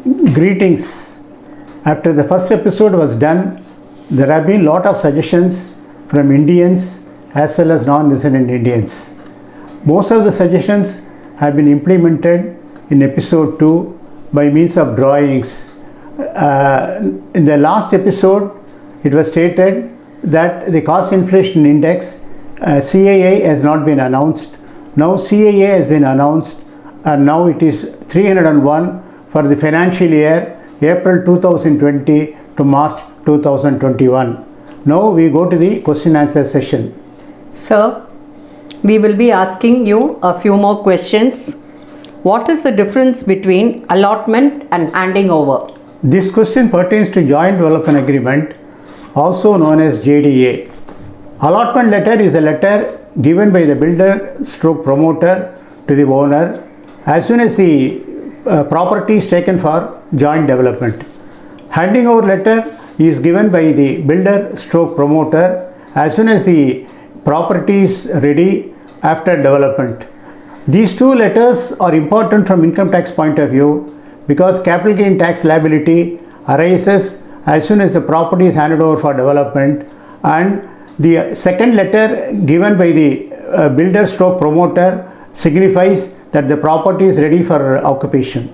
Greetings. After the first episode was done, there have been a lot of suggestions from Indians as well as non-resident Indians. Most of the suggestions have been implemented in episode 2 by means of drawings. In the last episode, it was stated that the cost inflation index CII has not been announced. Now CII has been announced, and now it is 301 for the financial year April 2020 to March 2021. Now we go to the question answer session. Sir, we will be asking you a few more questions. What is the difference between allotment and handing over? This question pertains to Joint Development Agreement, also known as JDA. Allotment letter is a letter given by the builder stroke promoter to the owner as soon as the property is taken for joint development. Handing over letter is given by the builder stroke promoter as soon as the property is ready after development. These two letters are important from income tax point of view because capital gain tax liability arises as soon as the property is handed over for development, and the second letter given by the builder stroke promoter signifies that the property is ready for occupation.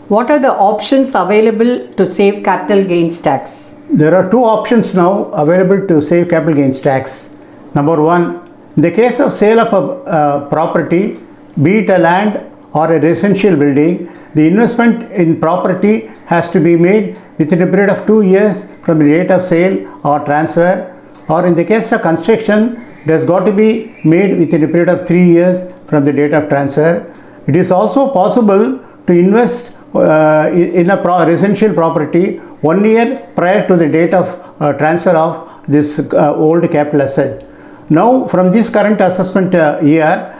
What are the options available to save capital gains tax? There are two options now available to save capital gains tax. Number one, in the case of sale of a property, be it a land or a residential building, the investment in property has to be made within a period of 2 years from the date of sale or transfer, or in the case of construction, it has got to be made within a period of 3 years from the date of transfer. It is also possible to invest in a residential property 1 year prior to the date of transfer of this old capital asset. Now, from this current assessment year,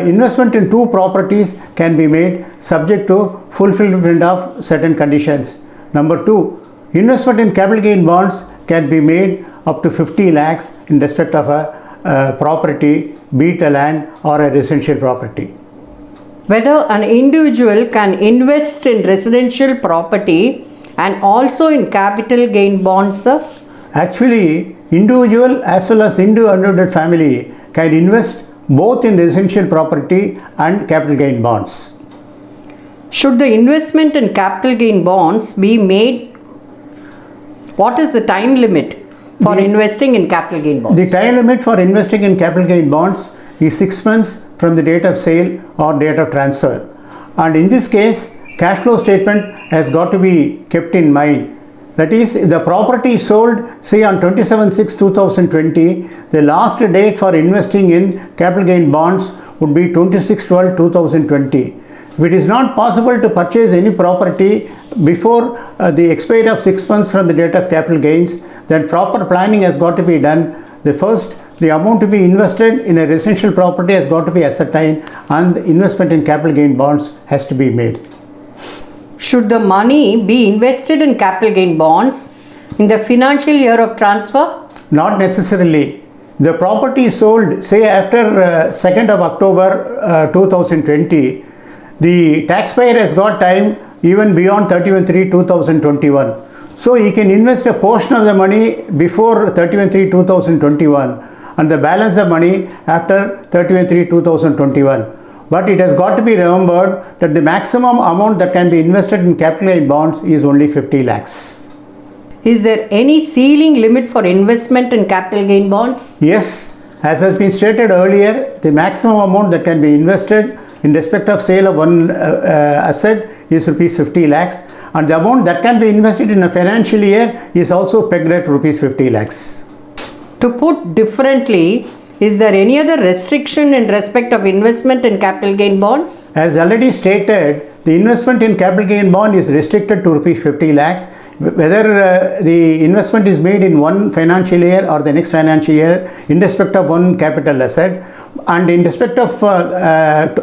investment in two properties can be made subject to fulfillment of certain conditions. Number two, investment in capital gain bonds can be made up to 50 lakhs in respect of a property, be it a land or a residential property. Whether an individual can invest in residential property and also in capital gain bonds, sir? Actually, individual as well as undivided family can invest both in residential property and capital gain bonds. Should the investment in capital gain bonds be made? What is the time limit for investing in capital gain bonds? The time limit for investing in capital gain bonds is 6 months from the date of sale or date of transfer. And in this case, cash flow statement has got to be kept in mind. That is, if the property is sold, say on 27/6/2020, the last date for investing in capital gain bonds would be 26/12/2020. If it is not possible to purchase any property before the expiry of 6 months from the date of capital gains, then proper planning has got to be done. The amount to be invested in a residential property has got to be ascertained, and the investment in capital gain bonds has to be made. Should the money be invested in capital gain bonds in the financial year of transfer? Not necessarily. The property is sold, say after 2nd of October 2020, the taxpayer has got time even beyond 31/3/2021. So he can invest a portion of the money before 31/3/2021 and the balance of money after 31/3/2021. But it has got to be remembered that the maximum amount that can be invested in capital gain bonds is only 50 lakhs. Is there any ceiling limit for investment in capital gain bonds? Yes, as has been stated earlier, the maximum amount that can be invested in respect of sale of one asset is rupees 50 lakhs, and the amount that can be invested in a financial year is also pegged at rupees 50 lakhs. To put differently, is there any other restriction in respect of investment in capital gain bonds? As already stated, the investment in capital gain bond is restricted to rupees 50 lakhs. Whether the investment is made in one financial year or the next financial year in respect of one capital asset, and in respect of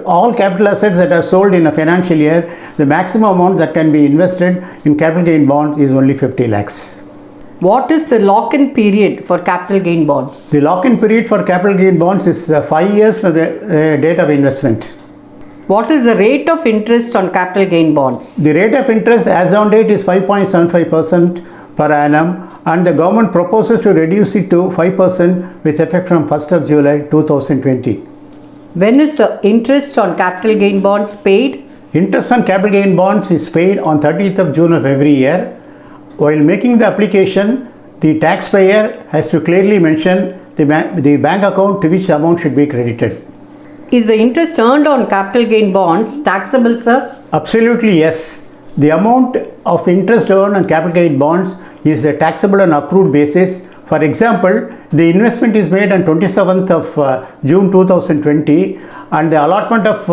all capital assets that are sold in a financial year, the maximum amount that can be invested in capital gain bond is only 50 lakhs. What is the lock-in period for capital gain bonds? The lock-in period for capital gain bonds is 5 years from the date of investment. What is the rate of interest on capital gain bonds? The rate of interest as on date is 5.75% per annum, and the government proposes to reduce it to 5% with effect from 1st of July 2020. When is the interest on capital gain bonds paid? Interest on capital gain bonds is paid on 30th of June of every year. While making the application, the taxpayer has to clearly mention the bank account to which the amount should be credited. Is the interest earned on capital gain bonds taxable, sir? Absolutely yes. The amount of interest earned on capital gain bonds is taxable on accrued basis. For example, the investment is made on 27th of June 2020 and the allotment of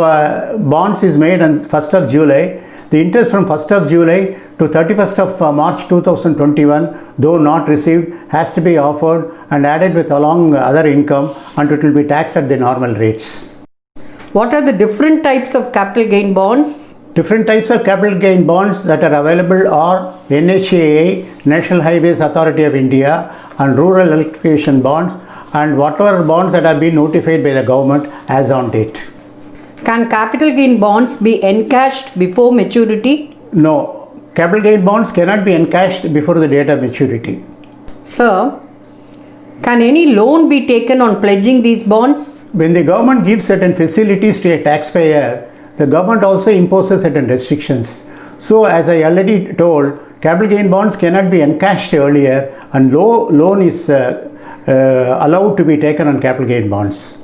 bonds is made on 1st of July. The interest from 1st of July to 31st of March 2021, though not received, has to be offered and added with along other income, and it will be taxed at the normal rates. What are the different types of capital gain bonds? Different types of capital gain bonds that are available are NHAI, National Highways Authority of India, and Rural Electrification bonds, and whatever bonds that have been notified by the government as on date. Can capital gain bonds be encashed before maturity? No, capital gain bonds cannot be encashed before the date of maturity. Sir, can any loan be taken on pledging these bonds? When the government gives certain facilities to a taxpayer, the government also imposes certain restrictions. So, as I already told, capital gain bonds cannot be encashed earlier, and loan is allowed to be taken on capital gain bonds.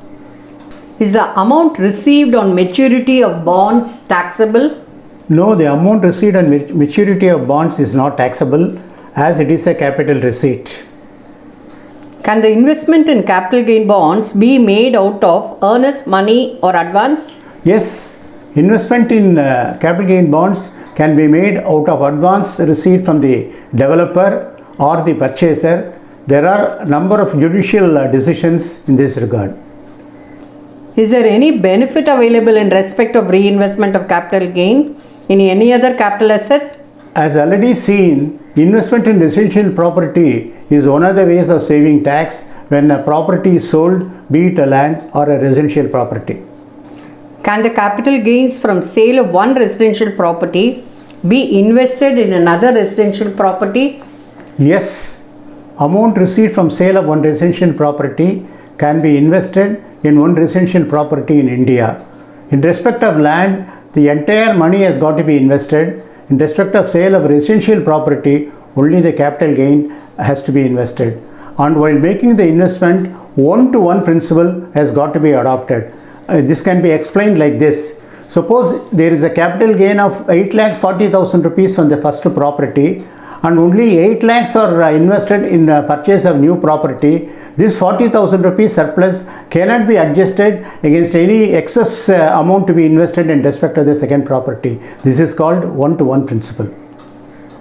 Is the amount received on maturity of bonds taxable? No, the amount received on maturity of bonds is not taxable, as it is a capital receipt. Can the investment in capital gain bonds be made out of earnest money or advance? Yes, investment in capital gain bonds can be made out of advance receipt from the developer or the purchaser. There are a number of judicial decisions in this regard. Is there any benefit available in respect of reinvestment of capital gain in any other capital asset? As already seen, investment in residential property is one of the ways of saving tax when a property is sold, be it a land or a residential property. Can the capital gains from sale of one residential property be invested in another residential property? Yes, amount received from sale of one residential property can be invested in one residential property in India. In respect of land, the entire money has got to be invested. In respect of sale of residential property, only the capital gain has to be invested. And while making the investment, one-to-one principle has got to be adopted. This can be explained like this. Suppose there is a capital gain of 8,40,000 rupees on the first property, and only 8 lakhs are invested in the purchase of new property. This 40,000 rupees surplus cannot be adjusted against any excess amount to be invested in respect of the second property. This is called one-to-one principle.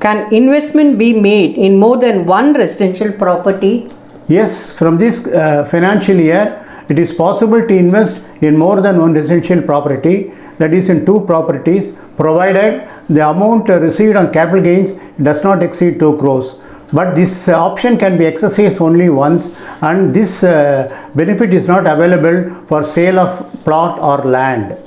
Can investment be made in more than one residential property? Yes, from this financial year, it is possible to invest in more than one residential property, that is in two properties, provided the amount received on capital gains does not exceed 2 crores. But this option can be exercised only once, and this benefit is not available for sale of plot or land.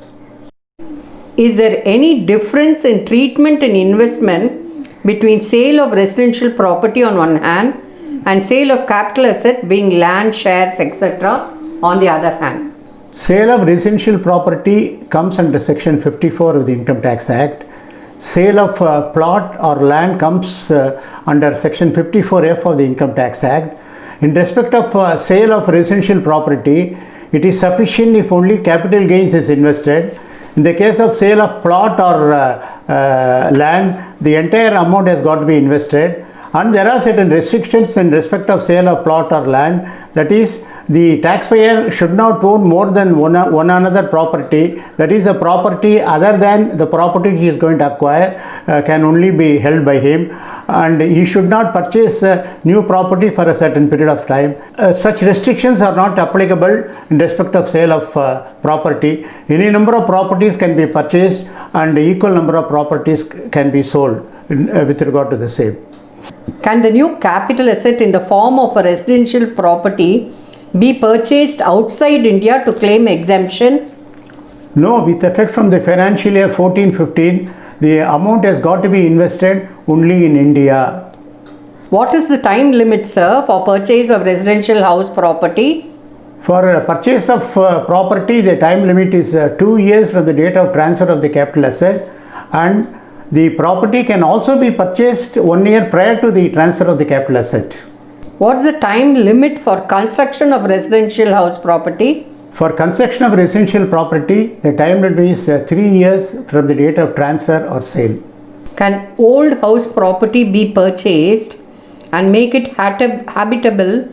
Is there any difference in treatment and investment between sale of residential property on one hand and sale of capital asset being land, shares, etc. on the other hand? Sale of residential property comes under section 54 of the Income Tax Act. Sale of plot or land comes under section 54F of the Income Tax Act. In respect of sale of residential property, it is sufficient if only capital gains is invested. In the case of sale of plot or land, the entire amount has got to be invested, and there are certain restrictions in respect of sale of plot or land. That is, the taxpayer should not own more than one another property. That is, a property other than the property he is going to acquire can only be held by him, and he should not purchase new property for a certain period of time. Such restrictions are not applicable in respect of sale of property. Any number of properties can be purchased and equal number of properties can be sold with regard to the same. Can the new capital asset in the form of a residential property be purchased outside India to claim exemption? No, with effect from the financial year 14-15, the amount has got to be invested only in India. What is the time limit, sir, for purchase of residential house property? For purchase of property, the time limit is 2 years from the date of transfer of the capital asset, and the property can also be purchased 1 year prior to the transfer of the capital asset. What's the time limit for construction of residential house property? For construction of residential property, the time limit is 3 years from the date of transfer or sale. Can old house property be purchased and make it habitable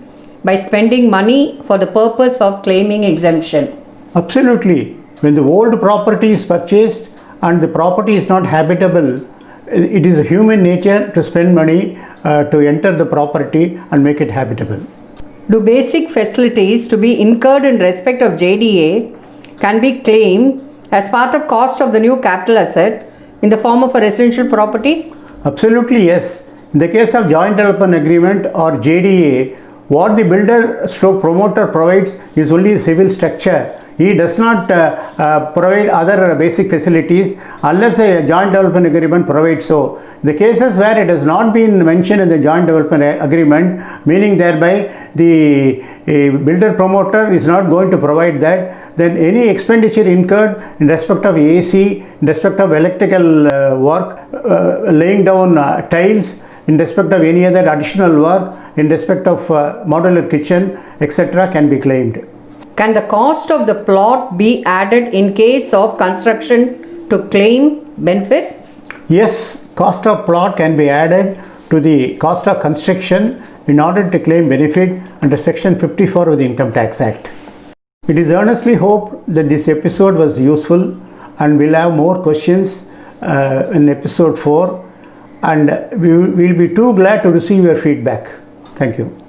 by spending money for the purpose of claiming exemption? Absolutely. When the old property is purchased and the property is not habitable, it is human nature to spend money to enter the property and make it habitable. Do basic facilities to be incurred in respect of JDA can be claimed as part of cost of the new capital asset in the form of a residential property? Absolutely yes. In the case of joint development agreement or JDA, what the builder stroke promoter provides is only civil structure. He does not provide other basic facilities unless a joint development agreement provides so. The cases where it has not been mentioned in the joint development agreement, meaning thereby the builder promoter is not going to provide that, then any expenditure incurred in respect of AC, in respect of electrical work, laying down tiles, in respect of any other additional work, in respect of modular kitchen, etc. can be claimed. Can the cost of the plot be added in case of construction to claim benefit? Yes, cost of plot can be added to the cost of construction in order to claim benefit under section 54 of the Income Tax Act. It is earnestly hoped that this episode was useful, and we'll have more questions in episode 4, and we will be too glad to receive your feedback. Thank you.